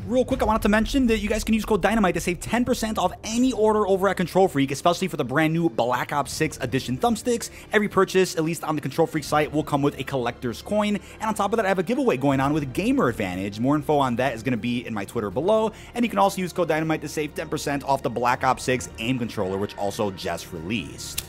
Real quick, I wanted to mention that you guys can use code Dynamite to save 10% off any order over at Control Freak, especially for the brand new Black Ops 6 Edition thumbsticks. Every purchase, at least on the Control Freak site, will come with a collector's coin. And on top of that, I have a giveaway going on with Gamer Advantage. More info on that is going to be in my Twitter below. And you can also use code Dynamite to save 10% off the Black Ops 6 aim controller, which also just released.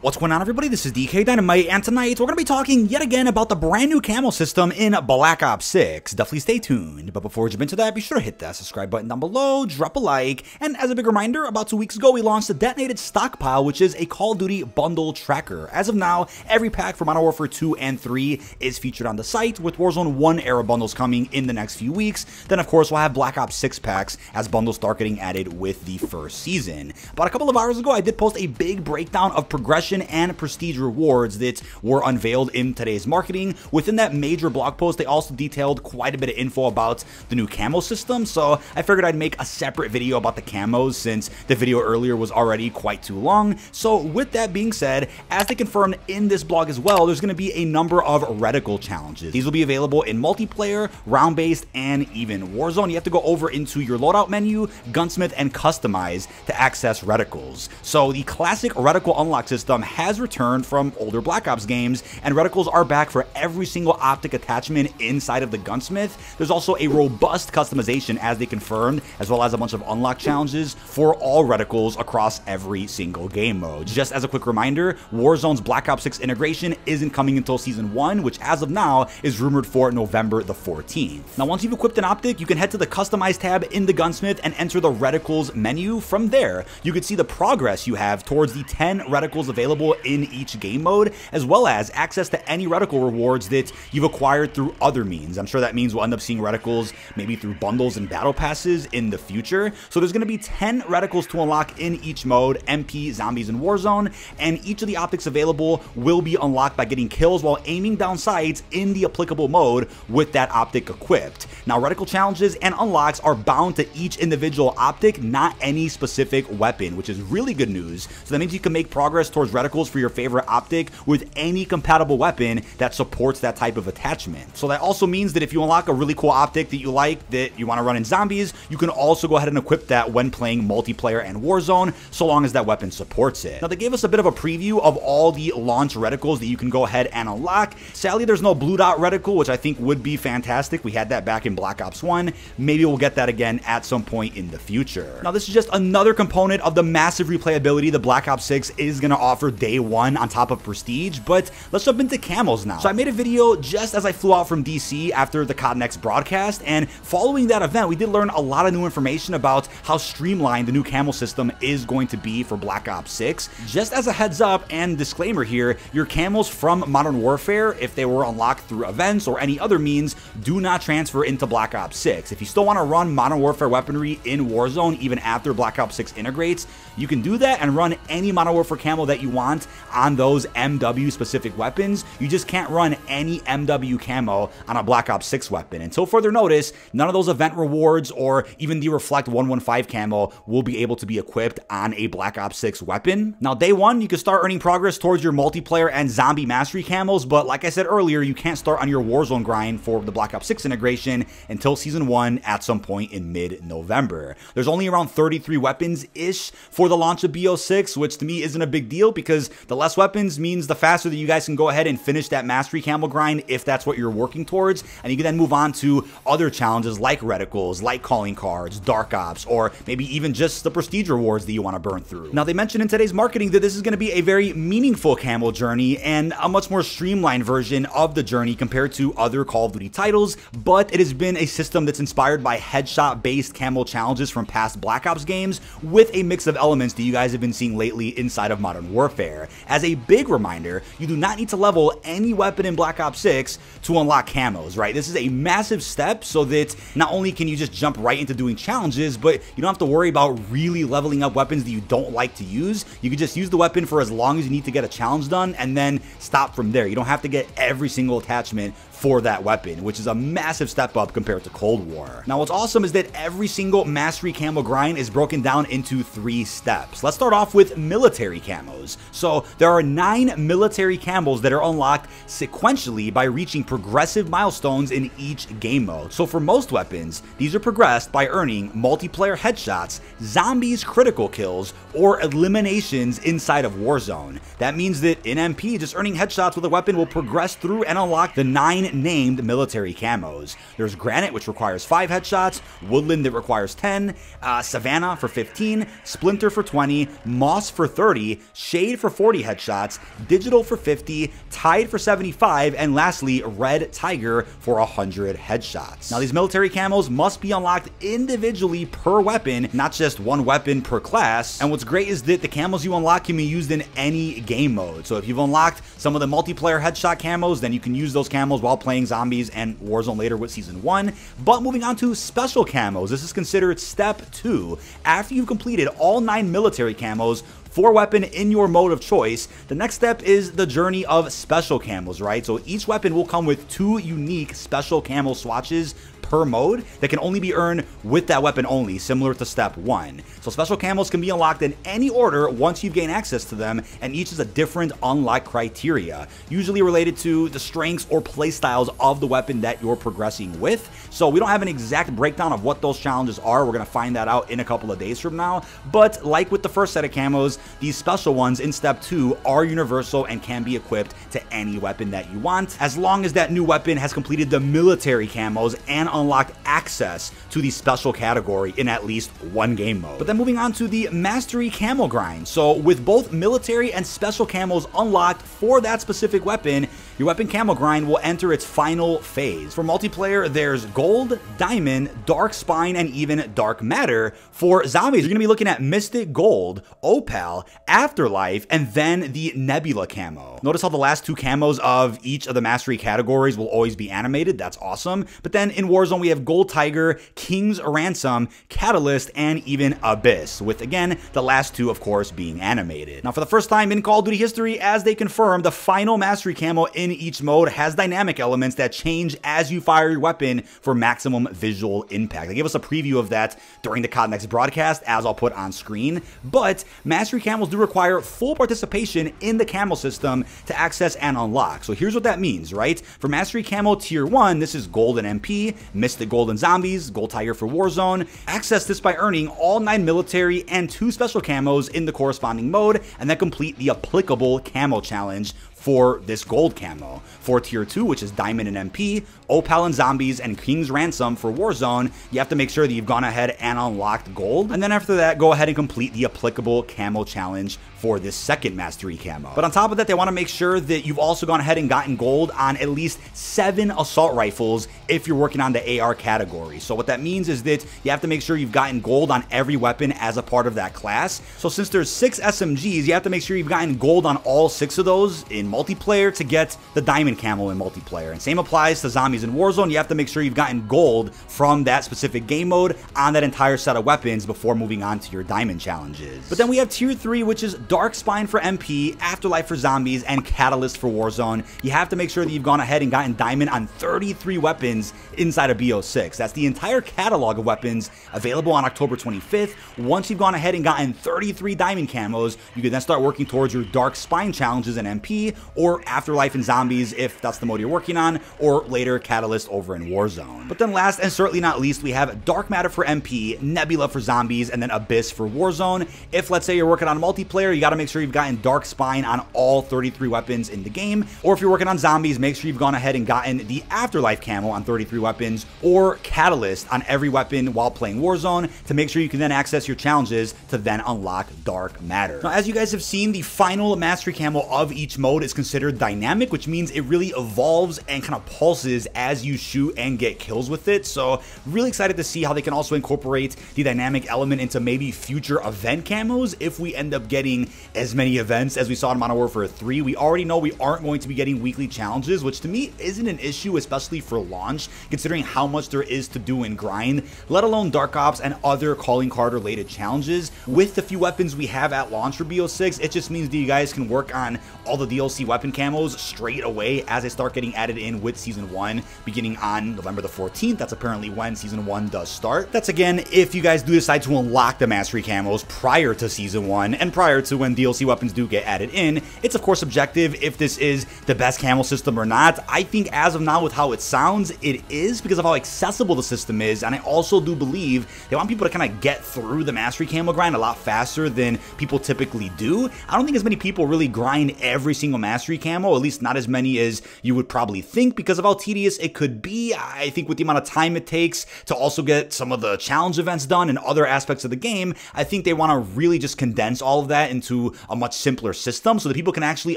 What's going on, everybody? This is dkdynamite, and tonight we're going to be talking yet again about the brand new Camo system in Black Ops 6. Definitely stay tuned. But before we jump into that, be sure to hit that subscribe button down below, drop a like, and as a big reminder, about 2 weeks ago we launched the Detonated Stockpile, which is a Call of Duty bundle tracker. As of now, every pack for Modern Warfare 2 and 3 is featured on the site, with Warzone 1 era bundles coming in the next few weeks. Then, of course, we'll have Black Ops 6 packs as bundles start getting added with the first season. About a couple of hours ago, I did post a big breakdown of progression and prestige rewards that were unveiled in today's marketing. Within that major blog post, they also detailed quite a bit of info about the new Camo system, so I figured I'd make a separate video about the Camos since the video earlier was already quite too long. So with that being said, as they confirmed in this blog as well, there's going to be a number of Reticle challenges. These will be available in multiplayer, round-based, and even Warzone. You have to go over into your loadout menu, Gunsmith, and Customize to access Reticles. So the classic Reticle unlock system has returned from older Black Ops games, and Reticles are back for every single optic attachment inside of the Gunsmith. There's also a robust customization, as they confirmed, as well as a bunch of unlock challenges for all Reticles across every single game mode. Just as a quick reminder, Warzone's Black Ops 6 integration isn't coming until Season 1, which as of now is rumored for November the 14th. Now, once you've equipped an optic, you can head to the Customize tab in the Gunsmith and enter the Reticles menu. From there, you can see the progress you have towards the 10 Reticles available in each game mode, as well as access to any Reticle rewards that you've acquired through other means. I'm sure that means we'll end up seeing Reticles maybe through bundles and battle passes in the future. So there's going to be 10 Reticles to unlock in each mode, MP, Zombies, and Warzone, and each of the optics available will be unlocked by getting kills while aiming down sights in the applicable mode with that optic equipped. Now, Reticle challenges and unlocks are bound to each individual optic, not any specific weapon, which is really good news. So that means you can make progress towards Reticles for your favorite optic with any compatible weapon that supports that type of attachment. So that also means that if you unlock a really cool optic that you like, that you want to run in Zombies, you can also go ahead and equip that when playing multiplayer and Warzone, so long as that weapon supports it. Now, they gave us a bit of a preview of all the launch Reticles that you can go ahead and unlock. Sadly, there's no blue dot Reticle, which I think would be fantastic. We had that back in Black Ops 1. Maybe we'll get that again at some point in the future. Now, this is just another component of the massive replayability the Black Ops 6 is going to offer day one on top of Prestige, but let's jump into Camos now. So I made a video just as I flew out from DC after the COD Next broadcast, and following that event, we did learn a lot of new information about how streamlined the new Camo system is going to be for Black Ops 6. Just as a heads up and disclaimer here, your Camos from Modern Warfare, if they were unlocked through events or any other means, do not transfer into Black Ops 6. If you still want to run Modern Warfare weaponry in Warzone even after Black Ops 6 integrates, you can do that and run any Modern Warfare camo that you want on those MW specific weapons. You just can't run any MW camo on a Black Ops 6 weapon. Until further notice, none of those event rewards or even the Reflect 115 camo will be able to be equipped on a Black Ops 6 weapon. Now, day one, you can start earning progress towards your multiplayer and zombie mastery camos, but like I said earlier, you can't start on your Warzone grind for the Black Ops 6 integration until Season 1 at some point in mid-November. There's only around 33 weapons-ish for the launch of BO6, which to me isn't a big deal because the less weapons means the faster that you guys can go ahead and finish that mastery camo grind if that's what you're working towards, and you can then move on to other challenges like Reticles, like calling cards, Dark Ops, or maybe even just the prestige rewards that you want to burn through. Now, they mentioned in today's marketing that this is going to be a very meaningful camo journey and a much more streamlined version of the journey compared to other Call of Duty titles, but it has been a system that's inspired by headshot-based camo challenges from past Black Ops games with a mix of elements that you guys have been seeing lately inside of Modern Warfare. As a big reminder, you do not need to level any weapon in Black Ops 6 to unlock camos, right? This is a massive step so that not only can you just jump right into doing challenges, but you don't have to worry about really leveling up weapons that you don't like to use. You can just use the weapon for as long as you need to get a challenge done and then stop from there. You don't have to get every single attachment for that weapon, which is a massive step up compared to Cold War. Now, what's awesome is that every single mastery camo grind is broken down into 3 steps. Let's start off with military camos. So there are 9 military camos that are unlocked sequentially by reaching progressive milestones in each game mode. So for most weapons, these are progressed by earning multiplayer headshots, zombies critical kills, or eliminations inside of Warzone. That means that in MP, just earning headshots with a weapon will progress through and unlock the 9 named military camos. There's Granite, which requires 5 headshots, Woodland that requires 10, Savannah for 15, Splinter for 20, Moss for 30, Shade for 40 headshots, Digital for 50, Tide for 75, and lastly, Red Tiger for 100 headshots. Now these military camos must be unlocked individually per weapon, not just one weapon per class. And what's great is that the camos you unlock can be used in any game mode. So if you've unlocked some of the multiplayer headshot camos, then you can use those camos while playing Zombies and Warzone later with Season 1. But moving on to special camos, this is considered step 2. After you've completed all 9 military camos for weapon in your mode of choice, the next step is the journey of special camos, right? So each weapon will come with 2 unique special camo swatches per mode that can only be earned with that weapon only, similar to step 1. So special camos can be unlocked in any order once you've gained access to them, and each is a different unlock criteria, usually related to the strengths or playstyles of the weapon that you're progressing with. So we don't have an exact breakdown of what those challenges are. We're going to find that out in a couple of days from now. But like with the first set of camos, these special ones in step 2 are universal and can be equipped to any weapon that you want, as long as that new weapon has completed the military camos and unlocked access to the special category in at least one game mode. But then moving on to the mastery camo grind. So with both military and special camos unlocked for that specific weapon, your weapon camo grind will enter its final phase. For multiplayer, there's gold, diamond, dark spine, and even dark matter. For zombies, you're going to be looking at mystic gold, opal, afterlife, and then the nebula camo. Notice how the last 2 camos of each of the mastery categories will always be animated. That's awesome. But then in Warzone, we have gold tiger, king's ransom, catalyst, and even abyss, with again the last 2 of course being animated. Now for the first time in Call of Duty history, as they confirmed, the final mastery camo in each mode has dynamic elements that change as you fire your weapon for maximum visual impact. They gave us a preview of that during the COD Next broadcast, as I'll put on screen. But mastery camos do require full participation in the camo system to access and unlock. So here's what that means, right? For mastery camo tier 1, this is gold and MP, mystic gold and zombies, gold tiger for Warzone. Access this by earning all 9 military and 2 special camos in the corresponding mode, and then complete the applicable camo challenge for this gold camo. For tier 2, which is diamond and MP, opal and zombies, and king's ransom for Warzone, you have to make sure that you've gone ahead and unlocked gold, and then after that go ahead and complete the applicable camo challenge for this second mastery camo. But on top of that, they want to make sure that you've also gone ahead and gotten gold on at least 7 assault rifles if you're working on the AR category. So what that means is that you have to make sure you've gotten gold on every weapon as a part of that class. So since there's 6 SMGs, you have to make sure you've gotten gold on all 6 of those in multiplayer to get the diamond camo in multiplayer. And same applies to zombies in Warzone. You have to make sure you've gotten gold from that specific game mode on that entire set of weapons before moving on to your diamond challenges. But then we have tier 3, which is dark spine for MP, afterlife for zombies, and catalyst for Warzone. You have to make sure that you've gone ahead and gotten diamond on 33 weapons inside of BO6. That's the entire catalog of weapons available on October 25th. Once you've gone ahead and gotten 33 diamond camos, you can then start working towards your dark spine challenges in MP, or afterlife and zombies if that's the mode you're working on, or later catalyst over in Warzone. But then last and certainly not least, we have dark matter for MP, nebula for zombies, and then abyss for Warzone. If let's say you're working on multiplayer, you got to make sure you've gotten dark spine on all 33 weapons in the game, or if you're working on zombies, make sure you've gone ahead and gotten the afterlife camo on 33 weapons, or catalyst on every weapon while playing Warzone, to make sure you can then access your challenges to then unlock dark matter. Now, as you guys have seen, the final mastery camo of each mode is considered dynamic, which means it really evolves and kind of pulses as you shoot and get kills with it. So really excited to see how they can also incorporate the dynamic element into maybe future event camos if we end up getting as many events as we saw in Modern Warfare 3. We already know we aren't going to be getting weekly challenges, which to me isn't an issue, especially for launch, considering how much there is to do in grind, let alone Dark Ops and other calling card related challenges. With the few weapons we have at launch for BO6, it just means that you guys can work on all the DLC DLC weapon camos straight away as they start getting added in with Season 1 beginning on November the 14th. That's apparently when Season 1 does start. That's again if you guys do decide to unlock the Mastery camos prior to Season 1 and prior to when DLC weapons do get added in. It's of course subjective if this is the best camo system or not. I think as of now with how it sounds, it is because of how accessible the system is, and I also do believe they want people to kind of get through the Mastery camo grind a lot faster than people typically do. I don't think as many people really grind every single Mastery camo, at least not as many as you would probably think because of how tedious it could be. I think with the amount of time it takes to also get some of the challenge events done and other aspects of the game, I think they want to really just condense all of that into a much simpler system so that people can actually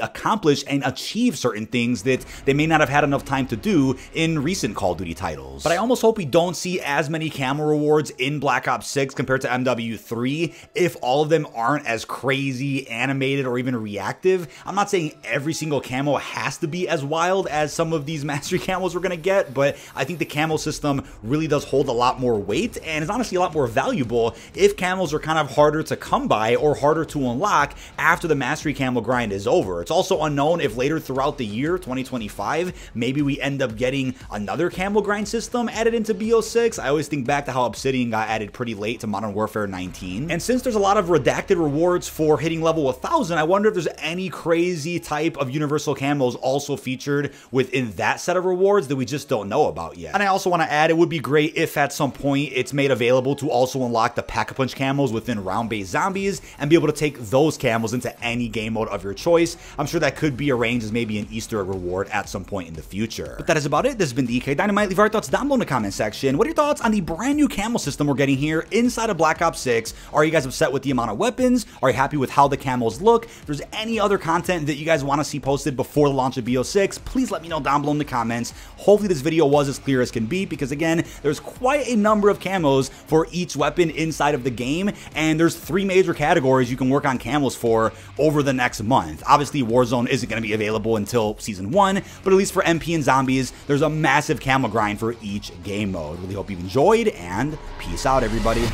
accomplish and achieve certain things that they may not have had enough time to do in recent Call of Duty titles. But I almost hope we don't see as many camo rewards in Black Ops 6 compared to MW3 if all of them aren't as crazy, animated, or even reactive. I'm not saying every single camo has to be as wild as some of these Mastery camos we're going to get, but I think the camo system really does hold a lot more weight and is honestly a lot more valuable if camos are kind of harder to come by or harder to unlock after the Mastery camo grind is over. It's also unknown if later throughout the year, 2025, maybe we end up getting another camo grind system added into BO6. I always think back to how Obsidian got added pretty late to Modern Warfare 19. And since there's a lot of redacted rewards for hitting level 1000, I wonder if there's any crazy type of universal camos also featured within that set of rewards that we just don't know about yet. And I also want to add, it would be great if at some point it's made available to also unlock the Pack-a-Punch camos within round-based zombies and be able to take those camos into any game mode of your choice. I'm sure that could be arranged as maybe an Easter egg reward at some point in the future. But that is about it. This has been dkdynamite. Leave your thoughts down below in the comment section. What are your thoughts on the brand new camo system we're getting here inside of Black Ops 6? Are you guys upset with the amount of weapons? Are you happy with how the camos look? If there's any other content that you guys want to see posted before the launch of BO6, please let me know down below in the comments. Hopefully this video was as clear as can be because again, there's quite a number of camos for each weapon inside of the game, and there's 3 major categories you can work on camos for over the next month. Obviously Warzone isn't going to be available until Season 1, but at least for MP and Zombies, there's a massive camo grind for each game mode. Really hope you've enjoyed, and peace out everybody.